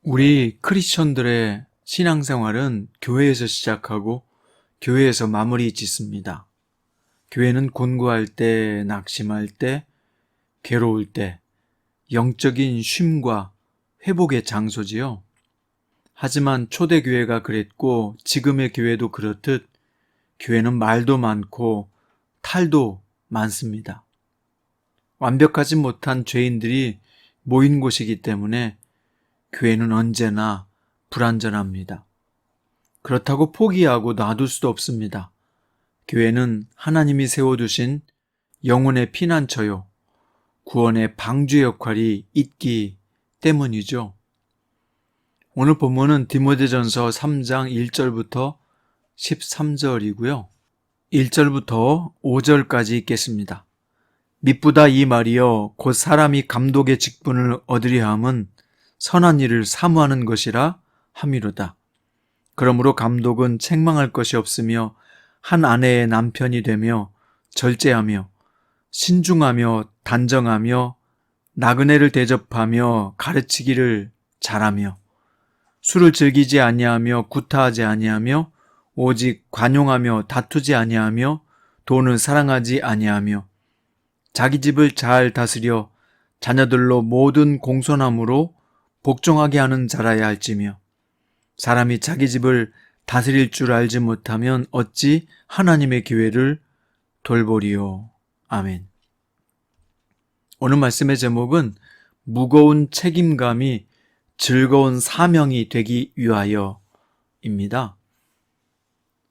우리 크리스천들의 신앙생활은 교회에서 시작하고 교회에서 마무리 짓습니다. 교회는 곤고할 때, 낙심할 때, 괴로울 때, 영적인 쉼과 회복의 장소지요. 하지만 초대교회가 그랬고 지금의 교회도 그렇듯 교회는 말도 많고 탈도 많습니다. 완벽하지 못한 죄인들이 모인 곳이기 때문에 교회는 언제나 불완전합니다. 그렇다고 포기하고 놔둘 수도 없습니다. 교회는 하나님이 세워두신 영혼의 피난처요, 구원의 방주 역할이 있기 때문이죠. 오늘 본문은 디모데전서 3장 1절부터 13절이고요. 1절부터 5절까지 읽겠습니다. 미쁘다 이 말이여 곧 사람이 감독의 직분을 얻으려 함은 선한 일을 사모하는 것이라 함이로다. 그러므로 감독은 책망할 것이 없으며 한 아내의 남편이 되며 절제하며 신중하며 단정하며 나그네를 대접하며 가르치기를 잘하며 술을 즐기지 아니하며 구타하지 아니하며 오직 관용하며 다투지 아니하며 돈을 사랑하지 아니하며 자기 집을 잘 다스려 자녀들로 모든 공손함으로 복종하게 하는 자라야 할지며 사람이 자기 집을 다스릴 줄 알지 못하면 어찌 하나님의 교회를 돌보리요. 아멘. 오늘 말씀의 제목은 무거운 책임감이 즐거운 사명이 되기 위하여입니다.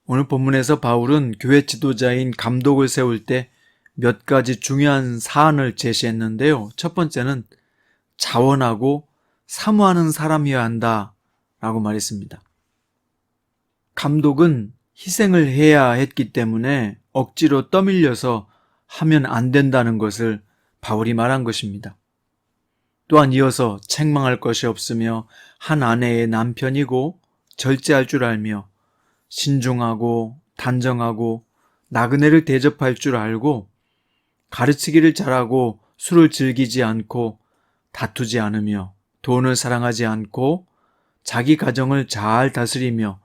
오늘 본문에서 바울은 교회 지도자인 감독을 세울 때 몇 가지 중요한 사안을 제시했는데요. 첫 번째는 자원하고 사모하는 사람이어야 한다라고 말했습니다. 감독은 희생을 해야 했기 때문에 억지로 떠밀려서 하면 안 된다는 것을 바울이 말한 것입니다. 또한 이어서 책망할 것이 없으며 한 아내의 남편이고 절제할 줄 알며 신중하고 단정하고 나그네를 대접할 줄 알고 가르치기를 잘하고 술을 즐기지 않고 다투지 않으며 돈을 사랑하지 않고 자기 가정을 잘 다스리며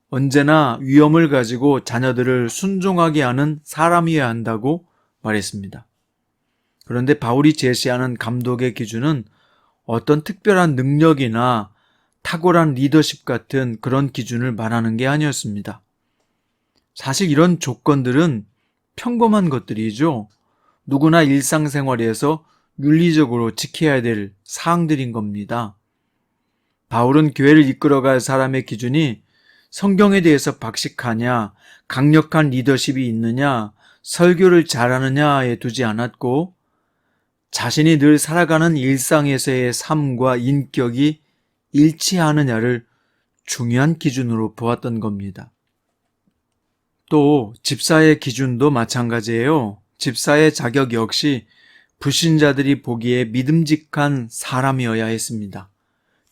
언제나 위엄을 가지고 자녀들을 순종하게 하는 사람이어야 한다고 말했습니다. 그런데 바울이 제시하는 감독의 기준은 어떤 특별한 능력이나 탁월한 리더십 같은 그런 기준을 말하는 게 아니었습니다. 사실 이런 조건들은 평범한 것들이죠. 누구나 일상생활에서 윤리적으로 지켜야 될 사항들인 겁니다. 바울은 교회를 이끌어갈 사람의 기준이 성경에 대해서 박식하냐, 강력한 리더십이 있느냐, 설교를 잘하느냐에 두지 않았고 자신이 늘 살아가는 일상에서의 삶과 인격이 일치하느냐를 중요한 기준으로 보았던 겁니다. 또 집사의 기준도 마찬가지예요. 집사의 자격 역시 불신자들이 보기에 믿음직한 사람이어야 했습니다.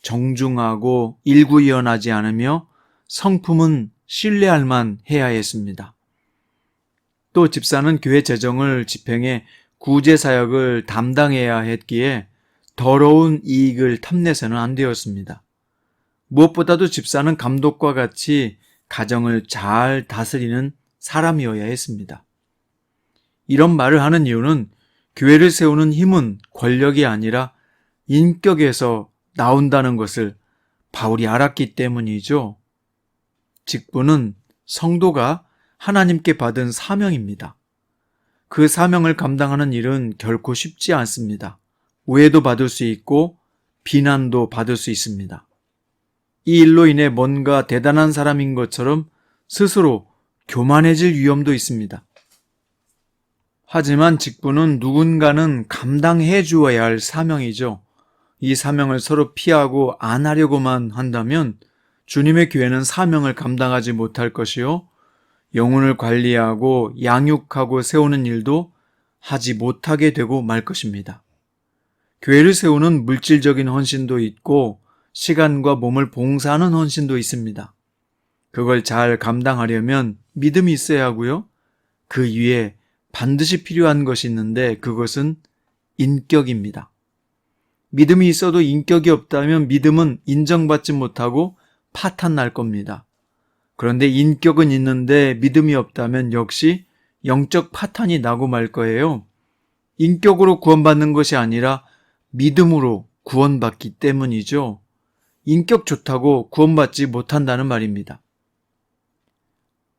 정중하고 일구이연하지 않으며 성품은 신뢰할 만해야 했습니다. 또 집사는 교회 재정을 집행해 구제 사역을 담당해야 했기에 더러운 이익을 탐내서는 안 되었습니다. 무엇보다도 집사는 감독과 같이 가정을 잘 다스리는 사람이어야 했습니다. 이런 말을 하는 이유는 교회를 세우는 힘은 권력이 아니라 인격에서 나온다는 것을 바울이 알았기 때문이죠. 직분은 성도가 하나님께 받은 사명입니다. 그 사명을 감당하는 일은 결코 쉽지 않습니다. 오해도 받을 수 있고 비난도 받을 수 있습니다. 이 일로 인해 뭔가 대단한 사람인 것처럼 스스로 교만해질 위험도 있습니다. 하지만 직분은 누군가는 감당해 주어야 할 사명이죠. 이 사명을 서로 피하고 안 하려고만 한다면 주님의 교회는 사명을 감당하지 못할 것이요, 영혼을 관리하고 양육하고 세우는 일도 하지 못하게 되고 말 것입니다. 교회를 세우는 물질적인 헌신도 있고 시간과 몸을 봉사하는 헌신도 있습니다. 그걸 잘 감당하려면 믿음이 있어야 하고요, 그 위에 반드시 필요한 것이 있는데 그것은 인격입니다. 믿음이 있어도 인격이 없다면 믿음은 인정받지 못하고 파탄 날 겁니다. 그런데 인격은 있는데 믿음이 없다면 역시 영적 파탄이 나고 말 거예요. 인격으로 구원받는 것이 아니라 믿음으로 구원받기 때문이죠. 인격 좋다고 구원받지 못한다는 말입니다.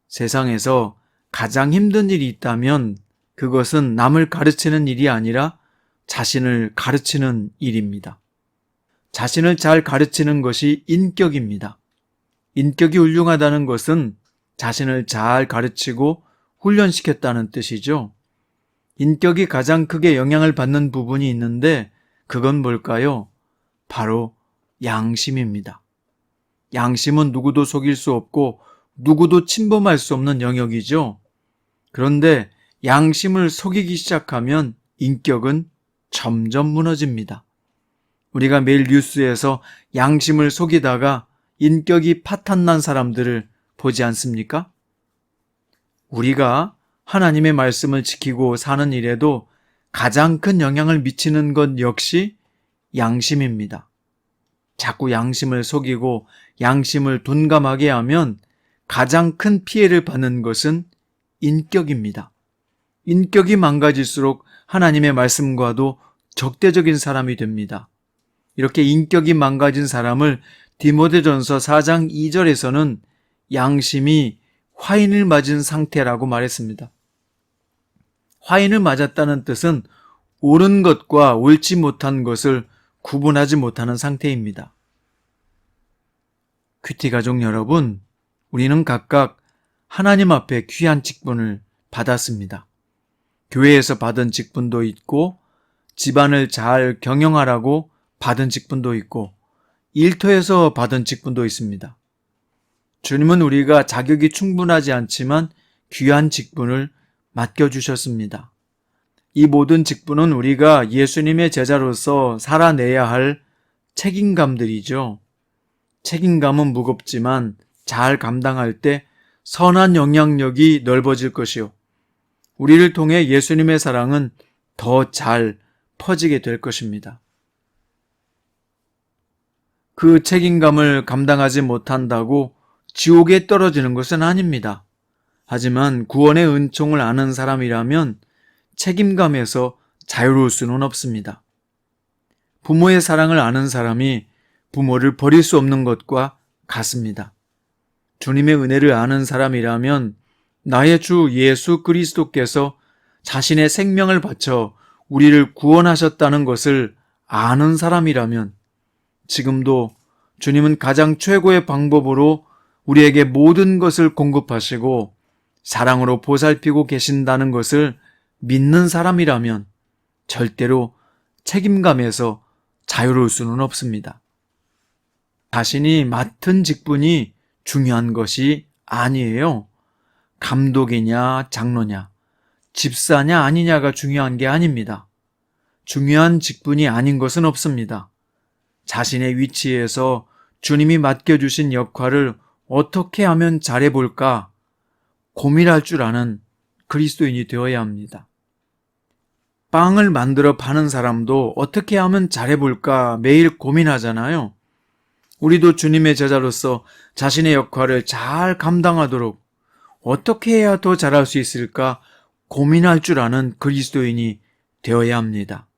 세상에서 가장 힘든 일이 있다면 그것은 남을 가르치는 일이 아니라 자신을 가르치는 일입니다. 자신을 잘 가르치는 것이 인격입니다. 인격이 훌륭하다는 것은 자신을 잘 가르치고 훈련시켰다는 뜻이죠. 인격이 가장 크게 영향을 받는 부분이 있는데 그건 뭘까요? 바로 양심입니다. 양심은 누구도 속일 수 없고 누구도 침범할 수 없는 영역이죠. 그런데 양심을 속이기 시작하면 인격은 점점 무너집니다. 우리가 매일 뉴스에서 양심을 속이다가 인격이 파탄난 사람들을 보지 않습니까? 우리가 하나님의 말씀을 지키고 사는 일에도 가장 큰 영향을 미치는 것 역시 양심입니다. 자꾸 양심을 속이고 양심을 둔감하게 하면 가장 큰 피해를 받는 것은 인격입니다. 인격이 망가질수록 하나님의 말씀과도 적대적인 사람이 됩니다. 이렇게 인격이 망가진 사람을 디모데전서 4장 2절에서는 양심이 화인을 맞은 상태라고 말했습니다. 화인을 맞았다는 뜻은 옳은 것과 옳지 못한 것을 구분하지 못하는 상태입니다. 큐티 가족 여러분, 우리는 각각 하나님 앞에 귀한 직분을 받았습니다. 교회에서 받은 직분도 있고, 집안을 잘 경영하라고 받은 직분도 있고, 일터에서 받은 직분도 있습니다. 주님은 우리가 자격이 충분하지 않지만 귀한 직분을 맡겨주셨습니다. 이 모든 직분은 우리가 예수님의 제자로서 살아내야 할 책임감들이죠. 책임감은 무겁지만 잘 감당할 때 선한 영향력이 넓어질 것이요. 우리를 통해 예수님의 사랑은 더 잘 퍼지게 될 것입니다. 그 책임감을 감당하지 못한다고 지옥에 떨어지는 것은 아닙니다. 하지만 구원의 은총을 아는 사람이라면 책임감에서 자유로울 수는 없습니다. 부모의 사랑을 아는 사람이 부모를 버릴 수 없는 것과 같습니다. 주님의 은혜를 아는 사람이라면 나의 주 예수 그리스도께서 자신의 생명을 바쳐 우리를 구원하셨다는 것을 아는 사람이라면 지금도 주님은 가장 최고의 방법으로 우리에게 모든 것을 공급하시고 사랑으로 보살피고 계신다는 것을 믿는 사람이라면 절대로 책임감에서 자유로울 수는 없습니다. 자신이 맡은 직분이 중요한 것이 아니에요. 감독이냐 장로냐 집사냐 아니냐가 중요한 게 아닙니다. 중요한 직분이 아닌 것은 없습니다. 자신의 위치에서 주님이 맡겨주신 역할을 어떻게 하면 잘해볼까 고민할 줄 아는 그리스도인이 되어야 합니다. 빵을 만들어 파는 사람도 어떻게 하면 잘해볼까 매일 고민하잖아요. 우리도 주님의 제자로서 자신의 역할을 잘 감당하도록 어떻게 해야 더 잘할 수 있을까 고민할 줄 아는 그리스도인이 되어야 합니다.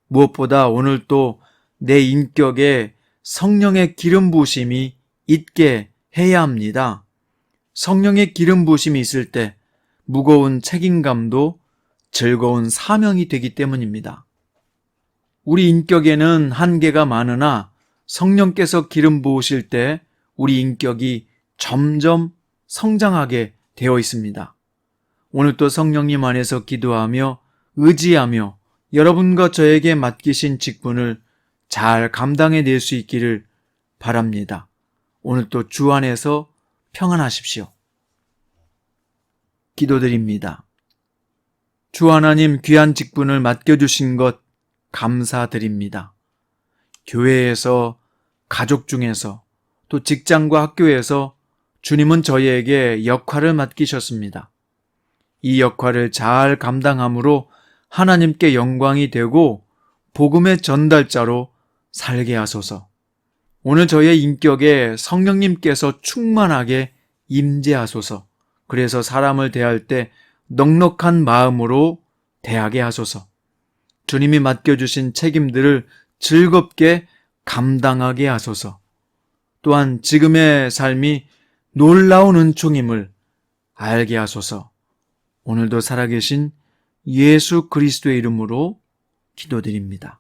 무엇보다 오늘 또 내 인격에 성령의 기름 부으심이 있게 해야 합니다. 성령의 기름 부으심이 있을 때 무거운 책임감도 즐거운 사명이 되기 때문입니다. 우리 인격에는 한계가 많으나 성령께서 기름 부으실 때 우리 인격이 점점 성장하게 되어 있습니다. 오늘 또 성령님 안에서 기도하며 의지하며 여러분과 저에게 맡기신 직분을 잘 감당해낼 수 있기를 바랍니다. 오늘 또 주 안에서 평안하십시오. 기도드립니다. 주 하나님 귀한 직분을 맡겨주신 것 감사드립니다. 교회에서, 가족 중에서, 또 직장과 학교에서 주님은 저희에게 역할을 맡기셨습니다. 이 역할을 잘 감당함으로 하나님께 영광이 되고 복음의 전달자로 살게 하소서. 오늘 저의 인격에 성령님께서 충만하게 임재하소서. 그래서 사람을 대할 때 넉넉한 마음으로 대하게 하소서. 주님이 맡겨주신 책임들을 즐겁게 감당하게 하소서. 또한 지금의 삶이 놀라운 은총임을 알게 하소서. 오늘도 살아계신 예수 그리스도의 이름으로 기도드립니다.